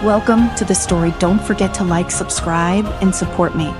Welcome to the story. Don't forget to like, subscribe, and support me.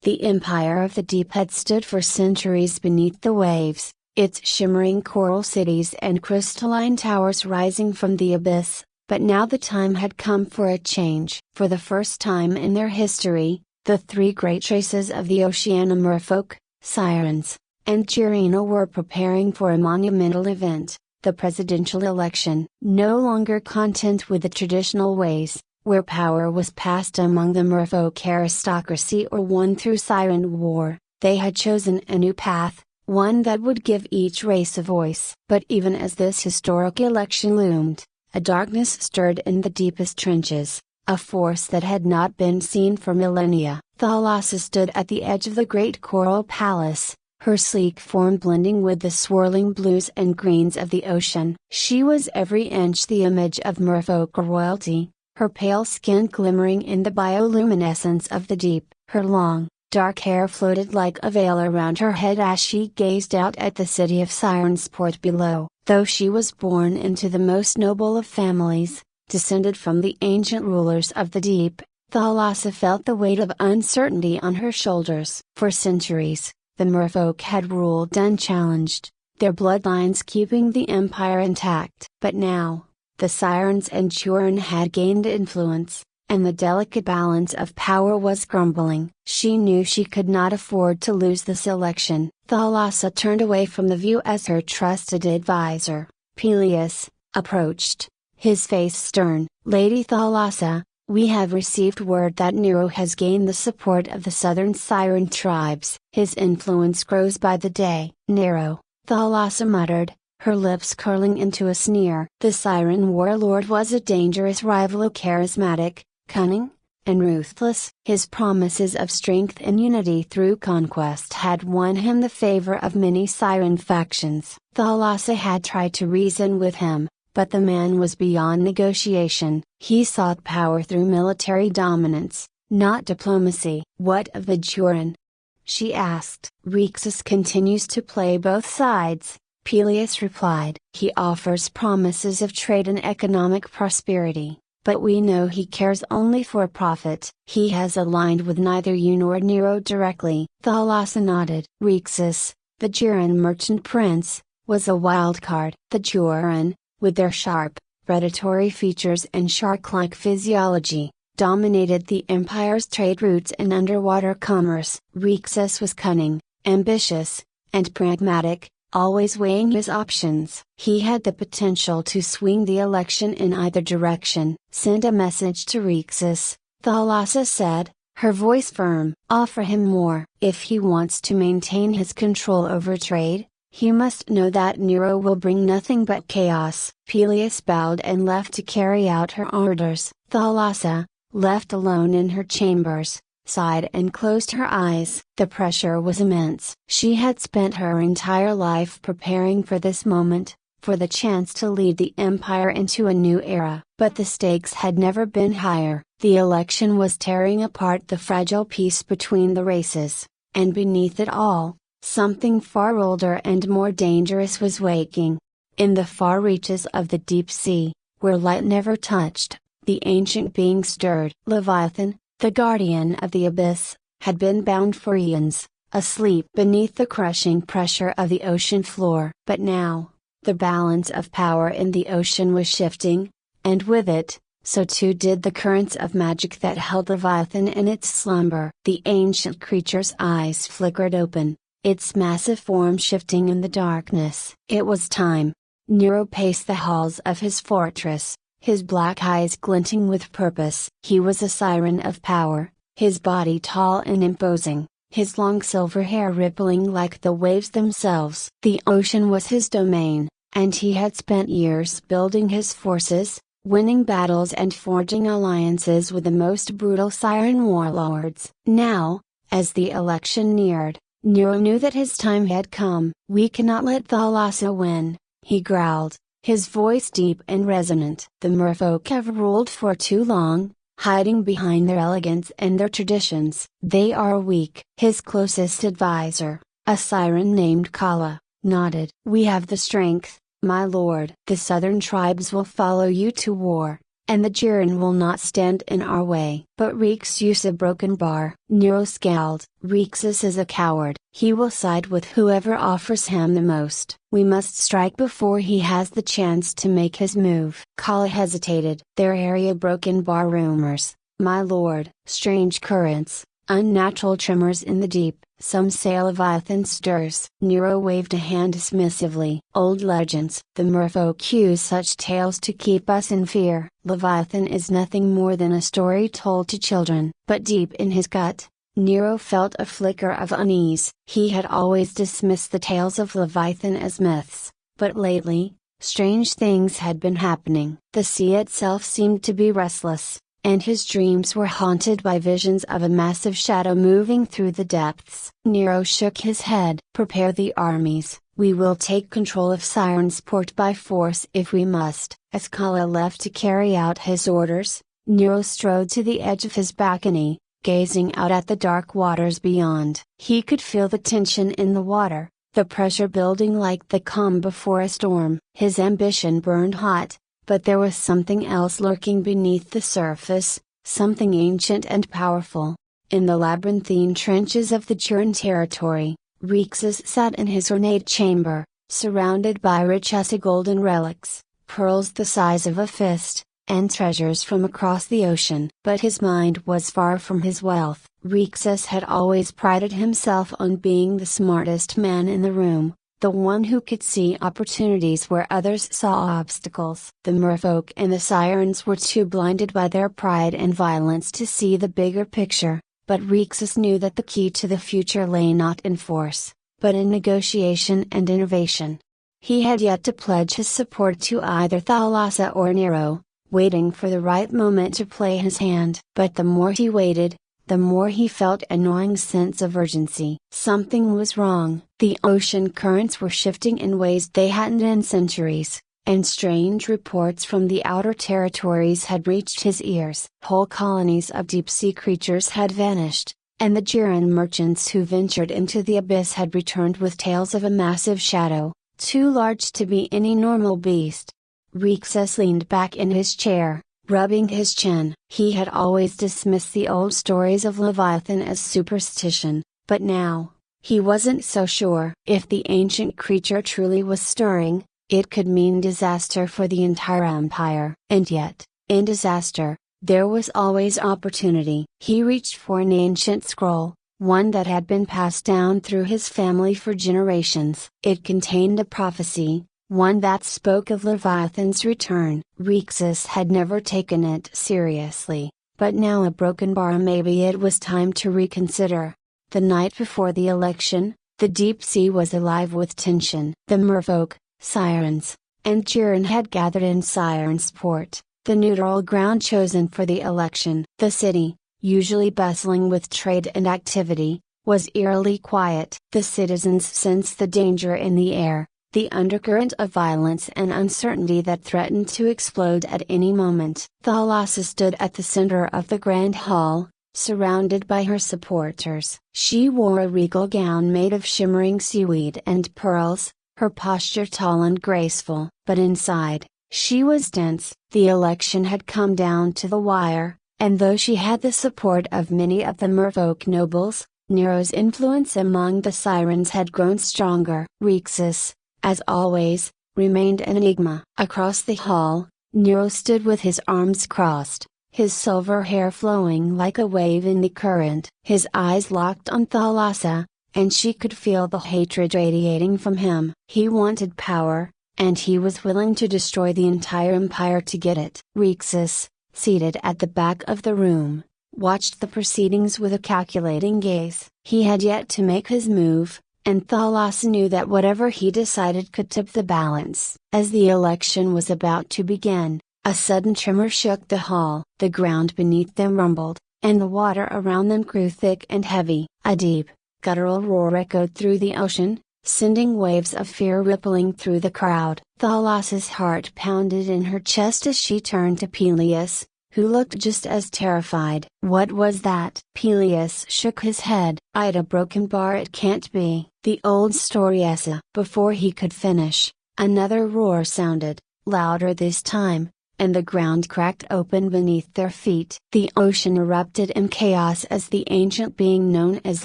The Empire of the Deep had stood for centuries beneath the waves, its shimmering coral cities and crystalline towers rising from the abyss, but now the time had come for a change. For the first time in their history, the three great races of the Oceania merfolk, sirens, and Girena were preparing for a monumental event, the presidential election. No longer content with the traditional ways, where power was passed among the merfolk aristocracy or won through siren war, they had chosen a new path, one that would give each race a voice. But even as this historic election loomed, a darkness stirred in the deepest trenches, a force that had not been seen for millennia. Thalassa stood at the edge of the great coral palace, her sleek form blending with the swirling blues and greens of the ocean. She was every inch the image of merfolk royalty, her pale skin glimmering in the bioluminescence of the deep. Her long, dark hair floated like a veil around her head as she gazed out at the city of Sirens Port below. Though she was born into the most noble of families, descended from the ancient rulers of the deep, Thalassa felt the weight of uncertainty on her shoulders. For centuries, the merfolk had ruled unchallenged, their bloodlines keeping the empire intact. But now, the sirens and Girena had gained influence, and the delicate balance of power was crumbling. She knew she could not afford to lose this election. Thalassa turned away from the view as her trusted advisor, Peleus, approached, his face stern. "Lady Thalassa, we have received word that Nero has gained the support of the southern siren tribes. His influence grows by the day." "Nero," Thalassa muttered, her lips curling into a sneer. The siren warlord was a dangerous rival, charismatic, cunning, and ruthless. His promises of strength and unity through conquest had won him the favor of many siren factions. Thalassa had tried to reason with him, but the man was beyond negotiation. He sought power through military dominance, not diplomacy. "What of the Girena?" she asked. "Rixus continues to play both sides," Peleus replied. "He offers promises of trade and economic prosperity, but we know he cares only for profit. He has aligned with neither you nor Nero directly." Thalassa nodded. Rixus, the Girena merchant prince, was a wild card. The Girena, with their sharp, predatory features and shark-like physiology, dominated the empire's trade routes and underwater commerce. Rixus was cunning, ambitious, and pragmatic, always weighing his options. He had the potential to swing the election in either direction. "Send a message to Rixus," Thalassa said, her voice firm. "Offer him more. If he wants to maintain his control over trade, he must know that Nero will bring nothing but chaos." Peleus bowed and left to carry out her orders. Thalassa, left alone in her chambers, sighed and closed her eyes. The pressure was immense. She had spent her entire life preparing for this moment, for the chance to lead the empire into a new era. But the stakes had never been higher. The election was tearing apart the fragile peace between the races, and beneath it all, something far older and more dangerous was waking. In the far reaches of the deep sea, where light never touched, the ancient being stirred. Leviathan, the guardian of the abyss, had been bound for eons, asleep beneath the crushing pressure of the ocean floor. But now, the balance of power in the ocean was shifting, and with it, so too did the currents of magic that held Leviathan in its slumber. The ancient creature's eyes flickered open, its massive form shifting in the darkness. It was time. Nero paced the halls of his fortress, his black eyes glinting with purpose. He was a siren of power, his body tall and imposing, his long silver hair rippling like the waves themselves. The ocean was his domain, and he had spent years building his forces, winning battles and forging alliances with the most brutal siren warlords. Now, as the election neared, Nero knew that his time had come. "We cannot let Thalassa win," he growled, his voice deep and resonant. "The merfolk have ruled for too long, hiding behind their elegance and their traditions. They are weak." His closest advisor, a siren named Kala, nodded. "We have the strength, my lord. The southern tribes will follow you to war, and the Jiren will not stand in our way. But Reeks used a broken bar. Nero scowled. Rexus is a coward. He will side with whoever offers him the most. We must strike before he has the chance to make his move. Kala hesitated. There area broken bar rumors, my lord. Strange currents, unnatural tremors in the deep. Some say Leviathan stirs. Nero waved a hand dismissively. Old legends. The merfolk use such tales to keep us in fear. Leviathan is nothing more than a story told to children. But deep in his gut, Nero felt a flicker of unease. He had always dismissed the tales of Leviathan as myths, but lately, strange things had been happening. The sea itself seemed to be restless, and his dreams were haunted by visions of a massive shadow moving through the depths. Nero shook his head. Prepare the armies, we will take control of Siren's port by force if we must. As Kala left to carry out his orders, Nero strode to the edge of his balcony, gazing out at the dark waters beyond. He could feel the tension in the water, the pressure building like the calm before a storm. His ambition burned hot, but there was something else lurking beneath the surface, something ancient and powerful. In the labyrinthine trenches of the Jiren territory, Rexus sat in his ornate chamber, surrounded by rich golden relics, pearls the size of a fist, and treasures from across the ocean. But his mind was far from his wealth. Rexus had always prided himself on being the smartest man in the room, the one who could see opportunities where others saw obstacles. The merfolk and the sirens were too blinded by their pride and violence to see the bigger picture, but Rexus knew that the key to the future lay not in force, but in negotiation and innovation. He had yet to pledge his support to either Thalassa or Nero, waiting for the right moment to play his hand. But the more he waited, the more he felt a gnawing sense of urgency. Something was wrong. The ocean currents were shifting in ways they hadn't in centuries, and strange reports from the outer territories had reached his ears. Whole colonies of deep-sea creatures had vanished, and the Jiren merchants who ventured into the abyss had returned with tales of a massive shadow, too large to be any normal beast. Rexus leaned back in his chair, rubbing his chin. He had always dismissed the old stories of Leviathan as superstition, but now, he wasn't so sure. If the ancient creature truly was stirring, it could mean disaster for the entire empire. And yet, in disaster, there was always opportunity. He reached for an ancient scroll, one that had been passed down through his family for generations. It contained a prophecy, one that spoke of Leviathan's return. Rexus had never taken it seriously, but now a broken bar, maybe it was time to reconsider. The night before the election, the deep sea was alive with tension. The merfolk, sirens, and Jiren had gathered in Siren's port, the neutral ground chosen for the election. The city, usually bustling with trade and activity, was eerily quiet. The citizens sensed the danger in the air, the undercurrent of violence and uncertainty that threatened to explode at any moment. Thalassa stood at the center of the grand hall, surrounded by her supporters. She wore a regal gown made of shimmering seaweed and pearls, her posture tall and graceful. But inside, she was dense. The election had come down to the wire, and though she had the support of many of the merfolk nobles, Nero's influence among the sirens had grown stronger. Rexus, as always, remained an enigma. Across the hall, Nero stood with his arms crossed, his silver hair flowing like a wave in the current. His eyes locked on Thalassa, and she could feel the hatred radiating from him. He wanted power, and he was willing to destroy the entire empire to get it. Rexus, seated at the back of the room, watched the proceedings with a calculating gaze. He had yet to make his move, and Thalassa knew that whatever he decided could tip the balance. As the election was about to begin, a sudden tremor shook the hall. The ground beneath them rumbled, and the water around them grew thick and heavy. A deep, guttural roar echoed through the ocean, sending waves of fear rippling through the crowd. Thalassa's heart pounded in her chest as she turned to Peleus, who looked just as terrified. What was that? Peleus shook his head. "Ida broken bar, it can't be." The old story Essa. Before he could finish, another roar sounded, louder this time, and the ground cracked open beneath their feet. The ocean erupted in chaos as the ancient being known as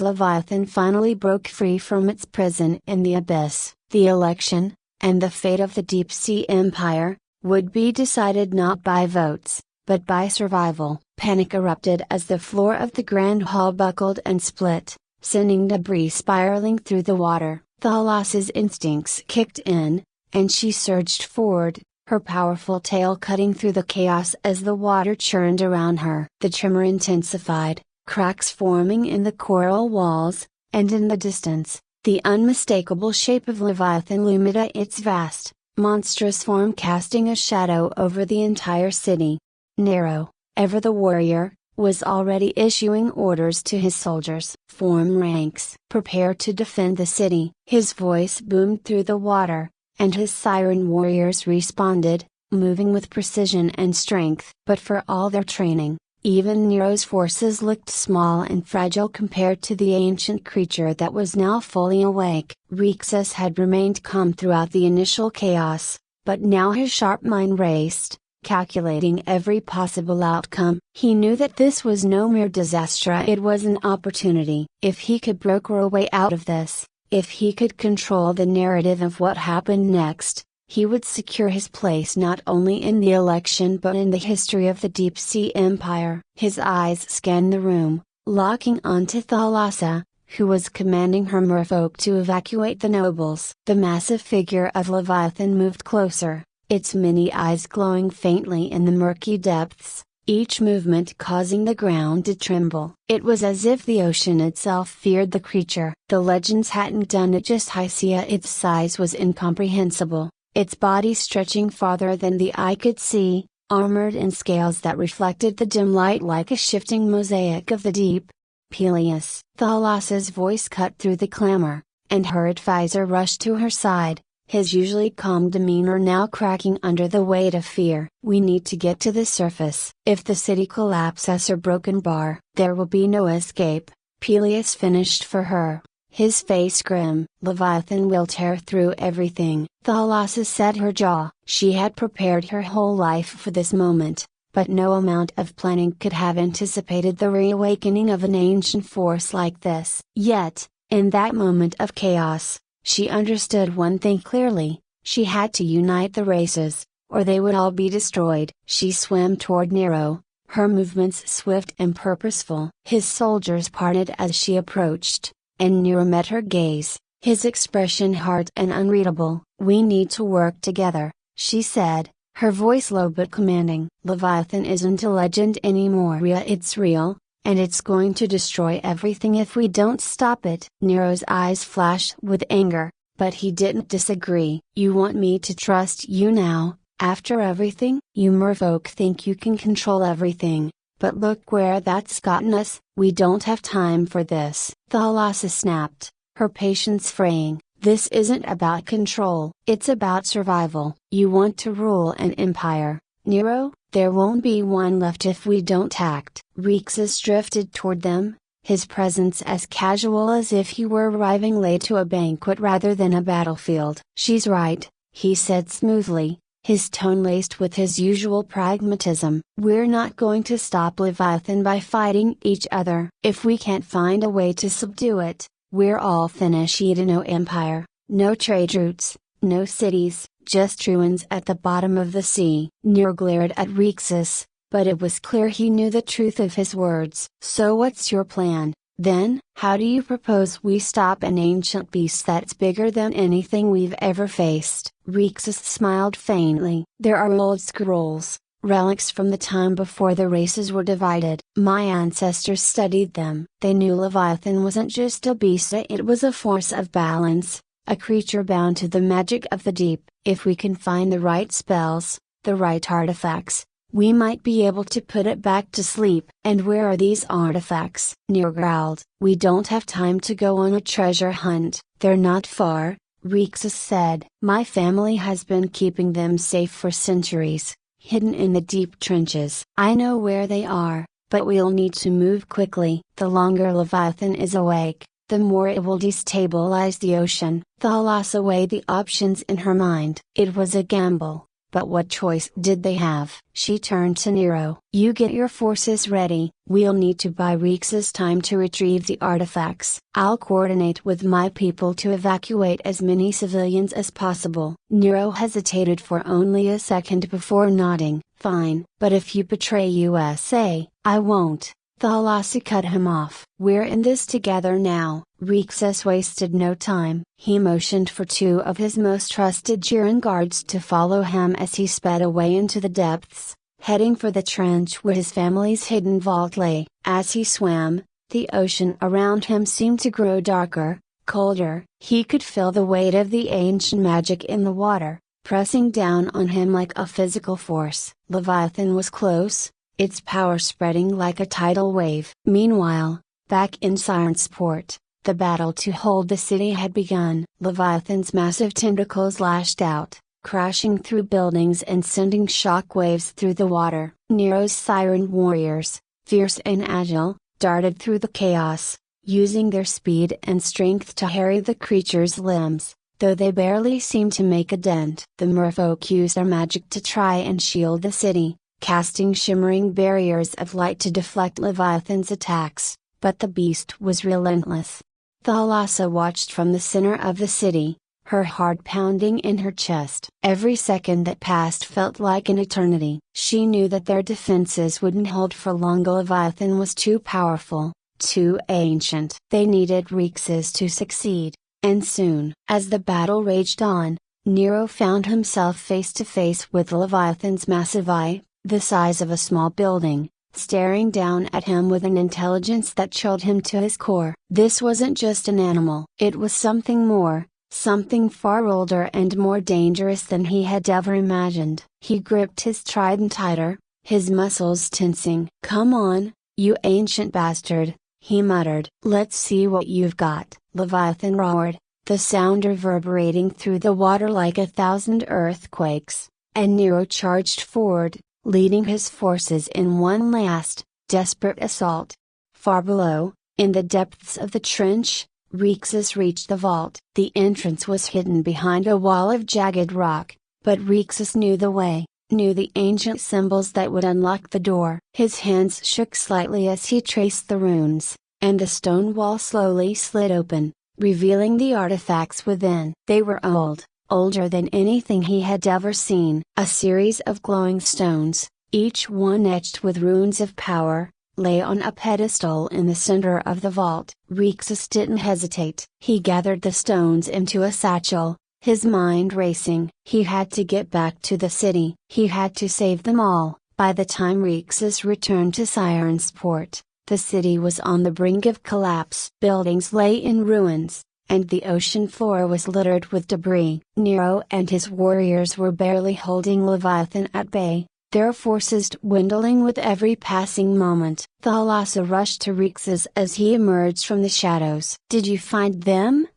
Leviathan finally broke free from its prison in the abyss. The election, and the fate of the Deep Sea Empire, would be decided not by votes, but by survival. Panic erupted as the floor of the Grand Hall buckled and split, sending debris spiraling through the water. Thalas's instincts kicked in, and she surged forward, her powerful tail cutting through the chaos as the water churned around her. The tremor intensified, cracks forming in the coral walls, and in the distance, the unmistakable shape of Leviathan loomed at its vast, monstrous form, casting a shadow over the entire city. Nero, ever the warrior, was already issuing orders to his soldiers. "Form ranks. Prepare to defend the city." His voice boomed through the water, and his siren warriors responded, moving with precision and strength. But for all their training, even Nero's forces looked small and fragile compared to the ancient creature that was now fully awake. Rhexis had remained calm throughout the initial chaos, but now his sharp mind raced, calculating every possible outcome. He knew that this was no mere disaster, it was an opportunity. If he could broker a way out of this, if he could control the narrative of what happened next, he would secure his place not only in the election but in the history of the Deep Sea Empire. His eyes scanned the room, locking onto Thalassa, who was commanding her merfolk to evacuate the nobles. The massive figure of Leviathan moved closer, its many eyes glowing faintly in the murky depths, each movement causing the ground to tremble. It was as if the ocean itself feared the creature. The legends hadn't done it justice. Its size was incomprehensible, its body stretching farther than the eye could see, armored in scales that reflected the dim light like a shifting mosaic of the deep. "Peleus!" Thalassa's voice cut through the clamor, and her advisor rushed to her side, his usually calm demeanor now cracking under the weight of fear. "We need to get to the surface. If the city collapses or broken bar, there will be no escape." Peleus finished for her, his face grim. "Leviathan will tear through everything." Thalassa set her jaw. She had prepared her whole life for this moment, but no amount of planning could have anticipated the reawakening of an ancient force like this. Yet, in that moment of chaos, she understood one thing clearly: she had to unite the races, or they would all be destroyed. She swam toward Nero, her movements swift and purposeful. His soldiers parted as she approached, and Nero met her gaze, his expression hard and unreadable. "We need to work together," she said, her voice low but commanding. "Leviathan isn't a legend anymore. It's real, and it's going to destroy everything if we don't stop it." Nero's eyes flashed with anger, but he didn't disagree. "You want me to trust you now, after everything? You merfolk think you can control everything, but look where that's gotten us." "We don't have time for this," Thalassa snapped, her patience fraying. "This isn't about control, it's about survival. You want to rule an empire, Nero? There won't be one left if we don't act." Rhexis drifted toward them, his presence as casual as if he were arriving late to a banquet rather than a battlefield. "She's right," he said smoothly, his tone laced with his usual pragmatism. "We're not going to stop Leviathan by fighting each other. If we can't find a way to subdue it, we're all finished. No empire, no trade routes, no cities, just ruins at the bottom of the sea." Nero glared at Rhexis, but it was clear he knew the truth of his words. "So what's your plan, then? How do you propose we stop an ancient beast that's bigger than anything we've ever faced?" Rhexis smiled faintly. "There are old scrolls, relics from the time before the races were divided. My ancestors studied them. They knew Leviathan wasn't just a beast, it was a force of balance, a creature bound to the magic of the deep. If we can find the right spells, the right artifacts, we might be able to put it back to sleep." "And where are these artifacts?" Nero growled. "We don't have time to go on a treasure hunt." "They're not far," Rhexis said. "My family has been keeping them safe for centuries, hidden in the deep trenches. I know where they are, but we'll need to move quickly. The longer Leviathan is awake, the more it will destabilize the ocean." Thalassa weighed the options in her mind. It was a gamble, But what choice did they have? She turned to Nero. You get your forces ready, we'll need to buy Reex's time to retrieve the artifacts. I'll coordinate with my people to evacuate as many civilians as possible. Nero hesitated for only a second before nodding. Fine, but if you betray USA, I won't. Thalassa cut him off. We're in this together now. Reexus wasted no time. He motioned for two of his most trusted Jiran guards to follow him as he sped away into the depths, heading for the trench where his family's hidden vault lay. As he swam, the ocean around him seemed to grow darker, colder. He could feel the weight of the ancient magic in the water, pressing down on him like a physical force. Leviathan was close, its power spreading like a tidal wave. Meanwhile, back in Sirensport, the battle to hold the city had begun. Leviathan's massive tentacles lashed out, crashing through buildings and sending shock waves through the water. Nero's siren warriors, fierce and agile, darted through the chaos, using their speed and strength to harry the creature's limbs, though they barely seemed to make a dent. The merfolk used their magic to try and shield the city, casting shimmering barriers of light to deflect Leviathan's attacks, but the beast was relentless. Thalassa watched from the center of the city, her heart pounding in her chest. Every second that passed felt like an eternity. She knew that their defenses wouldn't hold for long. Leviathan was too powerful, too ancient. They needed Reex's to succeed, and soon. As the battle raged on, Nero found himself face to face with Leviathan's massive eye, the size of a small building, staring down at him with an intelligence that chilled him to his core. This wasn't just an animal. It was something more, something far older and more dangerous than he had ever imagined. He gripped his trident tighter, his muscles tensing. "Come on, you ancient bastard," he muttered. "Let's see what you've got." Leviathan roared, the sound reverberating through the water like 1,000 earthquakes, and Nero charged forward, leading his forces in one last, desperate assault. Far below, in the depths of the trench, Reexus reached the vault. The entrance was hidden behind a wall of jagged rock, but Reexus knew the way, knew the ancient symbols that would unlock the door. His hands shook slightly as he traced the runes, and the stone wall slowly slid open, revealing the artifacts within. They were old, older than anything he had ever seen. A series of glowing stones, each one etched with runes of power, lay on a pedestal in the center of the vault. Reexus didn't hesitate. He gathered the stones into a satchel, his mind racing. He had to get back to the city. He had to save them all. By the time Reexus returned to Sirensport, the city was on the brink of collapse. Buildings lay in ruins, and the ocean floor was littered with debris. Nero and his warriors were barely holding Leviathan at bay, their forces dwindling with every passing moment. Thalassa rushed to Reexus as he emerged from the shadows. "Did you find them?"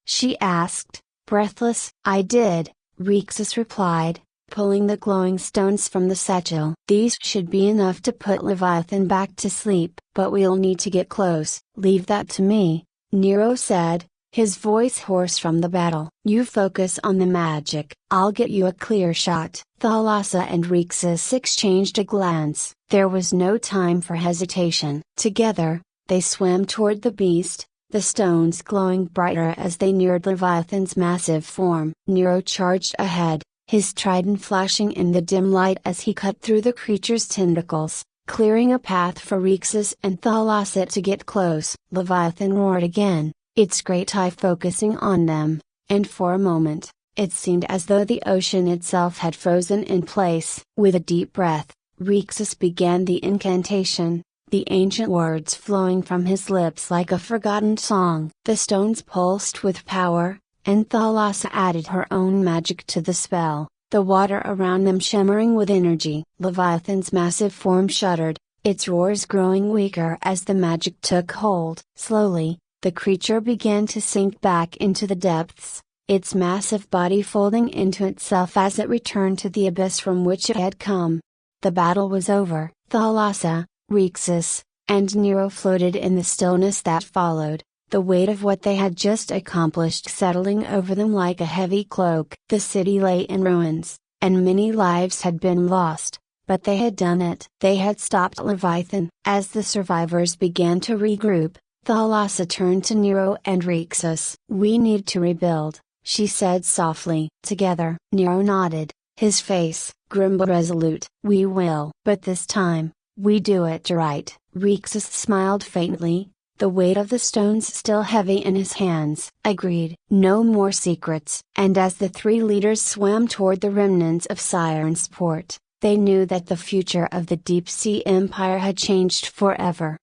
she asked, breathless. "I did," Reexus replied, pulling the glowing stones from the satchel. "These should be enough to put Leviathan back to sleep. But we'll need to get close." "Leave that to me," Nero said, his voice hoarse from the battle. "You focus on the magic, I'll get you a clear shot." Thalassa and Reexus exchanged a glance. There was no time for hesitation. Together, they swam toward the beast, the stones glowing brighter as they neared Leviathan's massive form. Nero charged ahead, his trident flashing in the dim light as he cut through the creature's tentacles, clearing a path for Reexus and Thalassa to get close. Leviathan roared again, its great eye focusing on them, and for a moment, it seemed as though the ocean itself had frozen in place. With a deep breath, Reexus began the incantation, the ancient words flowing from his lips like a forgotten song. The stones pulsed with power, and Thalassa added her own magic to the spell, the water around them shimmering with energy. Leviathan's massive form shuddered, its roars growing weaker as the magic took hold. Slowly, the creature began to sink back into the depths, its massive body folding into itself as it returned to the abyss from which it had come. The battle was over. Thalassa, Reexus, and Nero floated in the stillness that followed, the weight of what they had just accomplished settling over them like a heavy cloak. The city lay in ruins, and many lives had been lost, but they had done it. They had stopped Leviathan. As the survivors began to regroup, Thalassa turned to Nero and Rixus. "We need to rebuild," she said softly. "Together." Nero nodded, his face grim but resolute. "We will. But this time, we do it right." Rixus smiled faintly, the weight of the stones still heavy in his hands. "Agreed." No more secrets. And as the three leaders swam toward the remnants of Siren's port, they knew that the future of the Deep Sea Empire had changed forever.